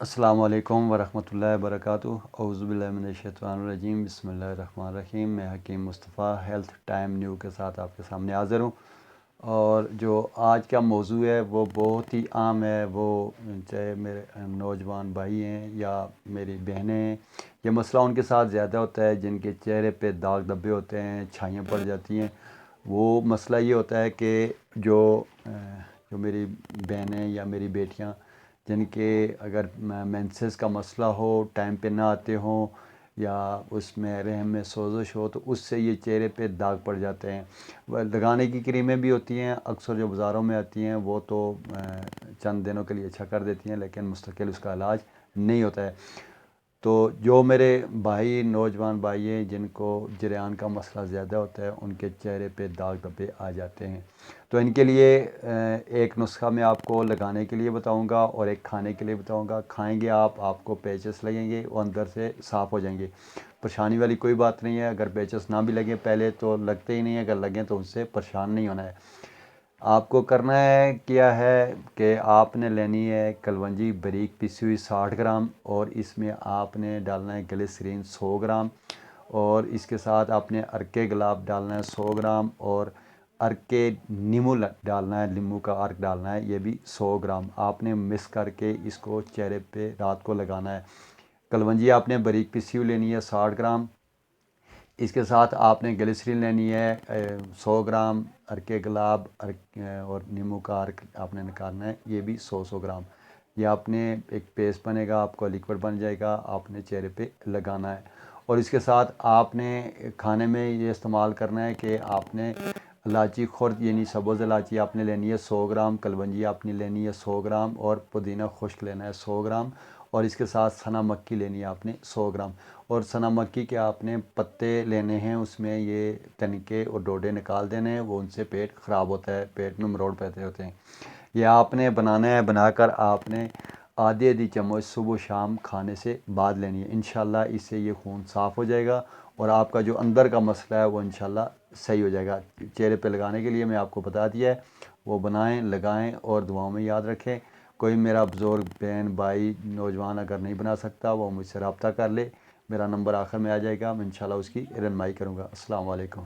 السلام علیکم ورحمۃ اللہ وبرکاتہ۔ اعوذ باللہ من الشیطان الرجیم، بسم اللہ الرحمن الرحیم۔ میں حکیم مصطفیٰ ہیلتھ ٹائم نیو کے ساتھ آپ کے سامنے حاضر ہوں، اور جو آج کا موضوع ہے وہ بہت ہی عام ہے۔ وہ چاہے میرے نوجوان بھائی ہیں یا میری بہنیں ہیں، یہ مسئلہ ان کے ساتھ زیادہ ہوتا ہے جن کے چہرے پہ داغ دھبے ہوتے ہیں، چھائیاں پڑ جاتی ہیں۔ وہ مسئلہ یہ ہوتا ہے کہ جو میری بہنیں یا میری بیٹیاں جن کے اگر مینسز کا مسئلہ ہو، ٹائم پہ نہ آتے ہوں، یا اس میں رحم میں سوزش ہو، تو اس سے یہ چہرے پہ داغ پڑ جاتے ہیں۔ وہ لگانے کی کریمیں بھی ہوتی ہیں، اکثر جو بازاروں میں آتی ہیں وہ تو چند دنوں کے لیے اچھا کر دیتی ہیں، لیکن مستقل اس کا علاج نہیں ہوتا ہے۔ تو جو میرے بھائی، نوجوان بھائی ہیں جن کو جریان کا مسئلہ زیادہ ہوتا ہے، ان کے چہرے پہ داغ دھبے آ جاتے ہیں، تو ان کے لیے ایک نسخہ میں آپ کو لگانے کے لیے بتاؤں گا اور ایک کھانے کے لیے بتاؤں گا۔ کھائیں گے آپ کو پیچس لگیں گے، وہ اندر سے صاف ہو جائیں گے۔ پریشانی والی کوئی بات نہیں ہے، اگر پیچس نہ بھی لگیں پہلے تو لگتے ہی نہیں ہیں، اگر لگیں تو ان سے پریشان نہیں ہونا ہے۔ آپ کو کرنا ہے کیا ہے کہ آپ نے لینی ہے کلونجی باریک پیسی ہوئی 60 گرام، اور اس میں آپ نے ڈالنا ہے گلیسرین 100 گرام، اور اس کے ساتھ آپ نے ارکے گلاب ڈالنا ہے 100 گرام، اور ارکے نیمو ڈالنا ہے، لیمو کا ارک ڈالنا ہے، یہ بھی 100 گرام۔ آپ نے مکس کر کے اس کو چہرے پہ رات کو لگانا ہے۔ کلونجی آپ نے باریک پیسی ہوئی لینی ہے 60 گرام، اس کے ساتھ آپ نے گلیسرین لینی ہے 100 گرام، ارکے گلاب اور نیمو کا ارک آپ نے نکالنا ہے، یہ بھی 100 گرام۔ یہ آپ نے ایک پیسٹ بنے گا، آپ کو لیکوڈ بن جائے گا، آپ نے چہرے پہ لگانا ہے۔ اور اس کے ساتھ آپ نے کھانے میں یہ استعمال کرنا ہے کہ آپ نے الائچی خرد یعنی سبز الائچی آپ نے لینی ہے 100 گرام، کلونجی آپ نے لینی ہے 100 گرام، اور پودینہ خشک لینا ہے 100 گرام، اور اس کے ساتھ سنا مکی لینی ہے آپ نے 100 گرام۔ اور سنا مکی کے آپ نے پتے لینے ہیں، اس میں یہ تنکے اور ڈوڈے نکال دینے ہیں، وہ ان سے پیٹ خراب ہوتا ہے، پیٹ میں مروڑ پیدا ہوتے ہیں۔ یہ آپ نے بنانا ہے، بنا کر آپ نے آدھی چمچ صبح و شام کھانے سے بعد لینی ہے۔ انشاءاللہ اس سے یہ خون صاف ہو جائے گا، اور آپ کا جو اندر کا مسئلہ ہے وہ انشاءاللہ صحیح ہو جائے گا۔ چہرے پہ لگانے کے لیے میں آپ کو بتا دیا ہے، وہ بنائیں، لگائیں، اور دعاؤں میں یاد رکھیں۔ کوئی میرا بزرگ، بہن، بھائی، نوجوان اگر نہیں بنا سکتا، وہ مجھ سے رابطہ کر لے، میرا نمبر آخر میں آ جائے گا، میں انشاءاللہ اس کی رہنمائی کروں گا۔ السلام علیکم۔